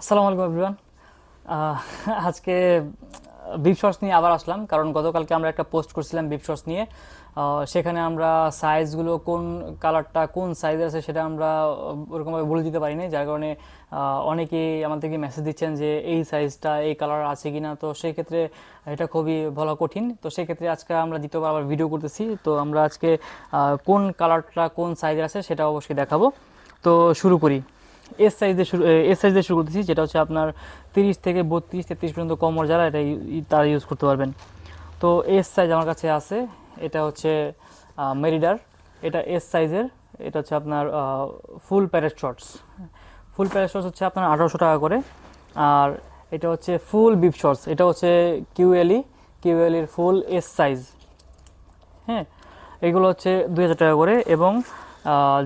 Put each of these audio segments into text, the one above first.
আসসালামু আলাইকুম এভরিওয়ান। আহ, আজকে বিপ শর্টস নিয়ে আবার আসলাম, কারণ গতকালকে আমরা একটা পোস্ট করছিলাম বিপ শর্টস নিয়ে। সেখানে আমরা সাইজগুলো কোন কালারটা কোন সাইজের আছে সেটা আমরা ওরকমভাবে বলে দিতে পারিনি, যার কারণে অনেকেই আমাদেরকে মেসেজ দিচ্ছেন যে এই সাইজটা এই কালার আছে কিনা। তো সেই ক্ষেত্রে এটা খুবই বলা কঠিন। তো সেই ক্ষেত্রে আজকে আমরা দ্বিতীয়বার আবার ভিডিও করতেছি। তো আমরা আজকে কোন কালারটা কোন সাইজের আছে সেটা অবশ্যই দেখাবো। তো শুরু করি। এস সাইজ দিয়ে শুরু করতেছি, যেটা হচ্ছে আপনার 30 থেকে 32 33 পর্যন্ত কমর যারা এটা তারা ইউজ করতে পারবেন। তো এস সাইজ আমার কাছে আছে। এটা হচ্ছে মেরিডার। এটা এস সাইজের। এটা হচ্ছে আপনার ফুল প্যারেট শর্টস। ফুল প্যারেট শর্টস হচ্ছে আপনার 1800 টাকা করে। আর এটা হচ্ছে ফুল বিপ শর্টস, এটা হচ্ছে কিউএলইর ফুল এস সাইজ। হ্যাঁ, এগুলো হচ্ছে 2000 টাকা করে। এবং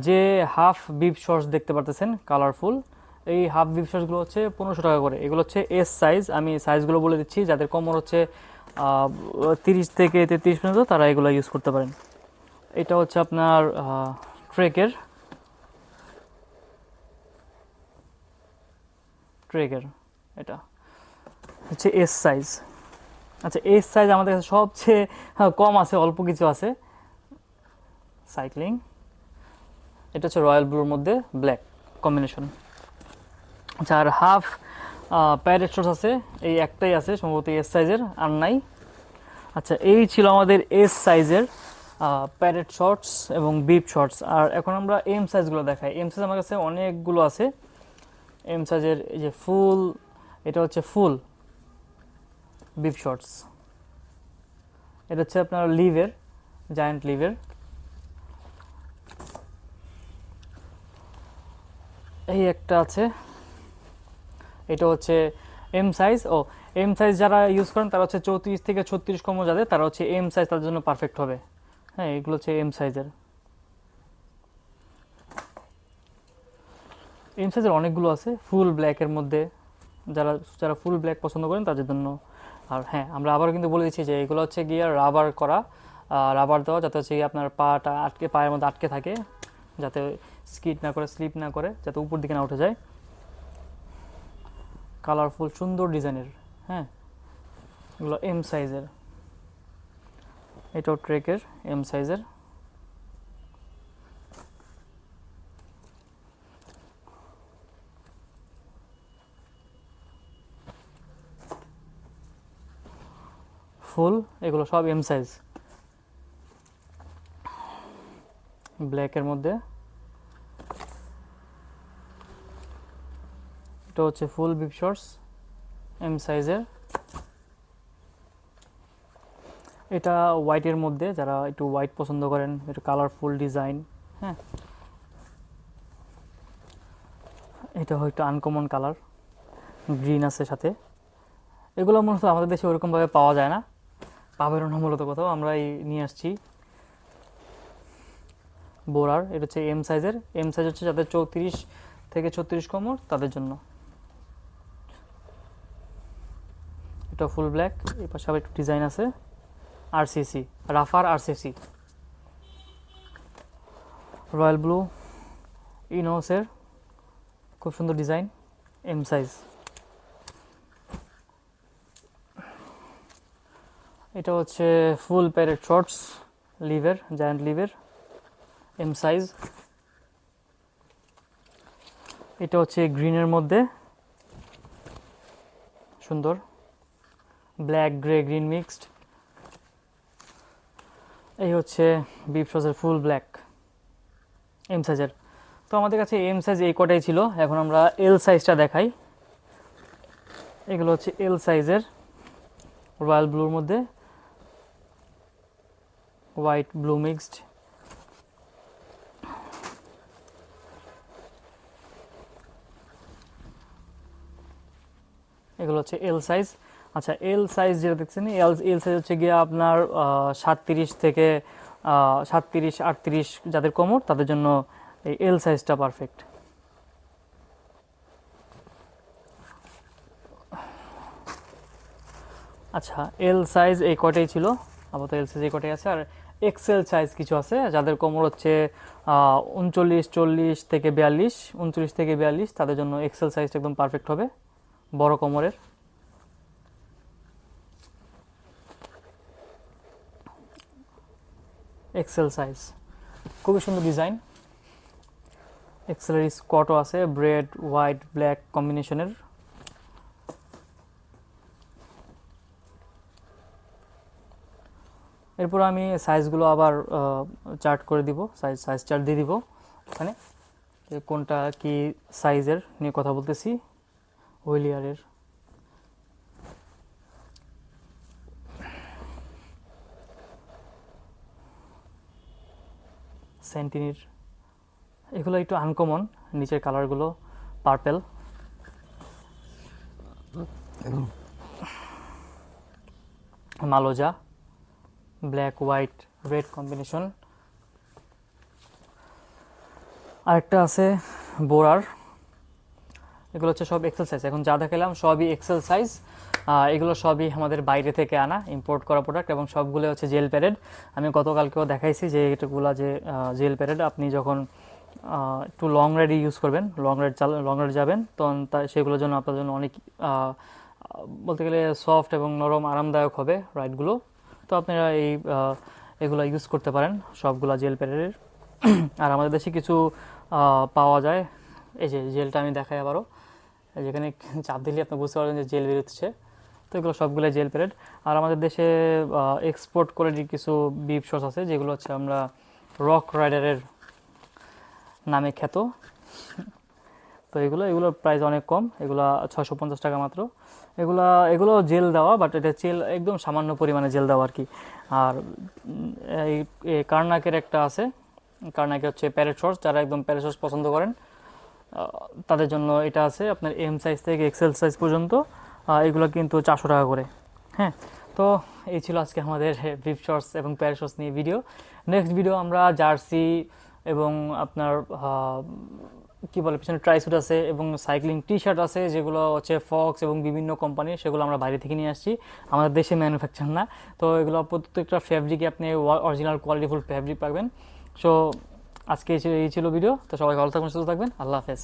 যে হাফ বিপ শর্টস দেখতে পারতেছেন কালারফুল, এই হাফ বিপ শর্টসগুলো হচ্ছে 1500 টাকা করে। এগুলো হচ্ছে এস সাইজ। আমি সাইজগুলো বলে দিচ্ছি, যাদের কমর হচ্ছে 30 থেকে 33 পর্যন্ত তারা এগুলো ইউজ করতে পারেন। এটা হচ্ছে আপনার ট্রেকের ট্রেকের এটা হচ্ছে এস সাইজ। আচ্ছা, এস সাইজ আমাদের কাছে সবচেয়ে কম আছে, অল্প কিছু আছে। সাইক্লিং, এটা হচ্ছে রয়্যাল ব্লুর মধ্যে ব্ল্যাক কম্বিনেশন। আচ্ছা, আর হাফ প্যারেট শর্টস আছে, এই একটাই আছে সম্ভবত এস সাইজের, আর নাই। আচ্ছা, এই ছিল আমাদের এস সাইজের প্যারেট শর্টস এবং বিপ শর্টস। আর এখন আমরা এম সাইজগুলো দেখাই। এম সাইজ আমার কাছে অনেকগুলো আছে। এম সাইজের এই যে ফুল, এটা হচ্ছে ফুল বিপ শর্টস। এটা হচ্ছে আপনার লিভের, জায়ান্ট লিভের। এই একটা আছে, এটা হচ্ছে এম সাইজ। ও, এম সাইজ যারা ইউজ করেন তারা হচ্ছে 34 থেকে 36 কম যাদের, তারা হচ্ছে এম সাইজ তাদের জন্য পারফেক্ট হবে। হ্যাঁ, এগুলো হচ্ছে এম সাইজের। এম সাইজের অনেকগুলো আছে ফুল ব্ল্যাকের মধ্যে, যারা যারা ফুল ব্ল্যাক পছন্দ করেন তাদের জন্য। আর হ্যাঁ, আমরা আবার কিন্তু বলে দিচ্ছি যে এগুলো হচ্ছে গিয়ে রাবার করা, রাবার দেওয়া, যাতে হচ্ছে গিয়ে আপনার পাটা আটকে, পায়ের মধ্যে আটকে থাকে, যাতে স্কিড না করে, স্লিপ না করে, যাতে উপর দিকে না উঠে যায়। কালারফুল সুন্দর ডিজাইনের। হ্যাঁ, এগুলো এম সাইজের। এটাও ট্রেকের এম সাইজের। ফুল, এগুলো সব এম সাইজ, ব্ল্যাকের মধ্যে। এটা হচ্ছে ফুল বিপ শর্টস এম সাইজের। এটা হোয়াইটের মধ্যে, যারা একটু হোয়াইট পছন্দ করেন, একটু কালারফুল ডিজাইন। হ্যাঁ, এটা হয়তো আনকমন কালার, গ্রিন আছে সাথে। এগুলো মূলত আমাদের দেশে ওরকমভাবে পাওয়া যায় না, পাবেনও না মূলত কোথাও, আমরা এই নিয়ে আসছি। বোরার, এটা হচ্ছে এম সাইজের। এম সাইজ হচ্ছে যাদের 34 থেকে 36 কমর তাদের জন্য। এটা ফুল ব্ল্যাক, এই পাশে আবার একটু ডিজাইন আছে। আরসিসি, রাফার আরসিসি। রয়্যাল ব্লু ইনোসের, খুব সুন্দর ডিজাইন, এম সাইজ। এটা হচ্ছে ফুল প্যারেট শর্টস লিভের, জায়ান্ট লিভের, এম সাইজ। এটা হচ্ছে গ্রিনের মধ্যে, সুন্দর, ব্ল্যাক গ্রে গ্রিন মিক্সড। এই হচ্ছে বিপ শর্টসের ফুল ব্ল্যাক এম সাইজের। তো আমাদের কাছে এম সাইজ এই কটাই ছিল। এখন আমরা এল সাইজটা দেখাই। এগুলো হচ্ছে এল সাইজের, রয়্যাল ব্লুর মধ্যে হোয়াইট ব্লু মিক্সড। এগুলো হচ্ছে এল সাইজ। আচ্ছা, এল সাইজ যেটা দেখছেন, এল এল সাইজ হচ্ছে গিয়ে আপনার 37 থেকে 38 যাদের কোমর তাদের জন্য এই এল সাইজটা পারফেক্ট। আচ্ছা, এল সাইজ এই কটাই ছিল, আপাতত এল সাইজ এই কটাই আছে। আর এক্সেল সাইজ কিছু আছে যাদের কোমর হচ্ছে 39 40 থেকে 42, 39 থেকে 42, তাদের জন্য এক্সেল সাইজটা একদম পারফেক্ট হবে বড় কোমরের। এক্সেল সাইজ খুবই সুন্দর ডিজাইন। এক্সেলের স্কটও আছে ব্রেড হোয়াইট ব্ল্যাক কম্বিনেশনের। এরপর আমি সাইজগুলো আবার চার্ট করে দিব, সাইজ চার্ট দিয়ে দিব ওখানে, যে কোনটা কি সাইজের নিয়ে কথা বলতেছি। হুইলিয়ারের সেন্টিনির এগুলো একটু আনকমন, নিচের কালারগুলো পার্পেল। মালোজা ব্ল্যাক হোয়াইট রেড কম্বিনেশন। আরেকটা আছে বোরার, এগুলো হচ্ছে সব এক্সেল সাইজ। এখন যা দেখালাম সবই এক্সেল সাইজ। এগুলো সবই আমাদের বাইরে থেকে আনা ইম্পোর্ট করা প্রোডাক্ট এবং সবগুলো হচ্ছে জেল প্যাডেড। আমি গতকালকেও দেখাইছি যে এটাগুলো যে জেল প্যাডেড, আপনি যখন একটু লং রাইডে ইউজ করবেন, লং রাইড যাবেন, তখন সেগুলোর জন্য আপনার জন্য অনেক বলতে গেলে সফট এবং নরম আরামদায়ক হবে রাইডগুলো। তো আপনারা এগুলো ইউজ করতে পারেন সবগুলা জেল প্যাডের। আর আমাদের দেশে কিছু পাওয়া যায়, এই যে জেলটা আমি দেখাই আবারও, যেখানে চাপ দিলে আপনি বুঝতে পারবেন যে জেল বেরোচ্ছে। তো এগুলো সবগুলো জেল প্যাডেড। আর আমাদের দেশে এক্সপোর্ট করে কিছু বিফ সস আছে যেগুলো হচ্ছে আমরা রক রাইডারের নামে খ্যাত। তো এগুলোর প্রাইস অনেক কম, এগুলো 650 টাকা মাত্র। এগুলো জেল দেওয়া, বাট এটা জেল একদম সামান্য পরিমাণে জেল দেওয়া আর কি। আর এই কার্নাকের একটা আছে, কার্নাকে হচ্ছে প্যারেট শর্টস, যারা একদম প্যারেট শর্টস পছন্দ করেন তাদের জন্য এটা আছে আপনার এম সাইজ থেকে এক্সেল সাইজ পর্যন্ত। এগুলো কিন্তু 400 টাকা করে। হ্যাঁ, তো এই ছিল আজকে আমাদের বিফ শর্টস এবং প্যারেট শর্টস নিয়ে ভিডিও। নেক্সট ভিডিও আমরা জার্সি এবং আপনার কি বলে পিছনে ট্রাইস্যুট আছে এবং সাইক্লিং টি শার্ট আছে, যেগুলো হচ্ছে ফক্স এবং বিভিন্ন কোম্পানির, সেগুলো আমরা বাইরে থেকে নিয়ে আসছি, আমাদের দেশে ম্যানুফ্যাকচার না। তো এগুলো প্রত্যেকটা ফ্যাব্রিকে আপনি অরিজিনাল কোয়ালিটিফুল ফ্যাব্রিক পাবেন। সো আজকে এই ছিল ভিডিও। তো সবাই ভালো থাকবেন, সুস্থ থাকবেন, আল্লাহ হাফেজ।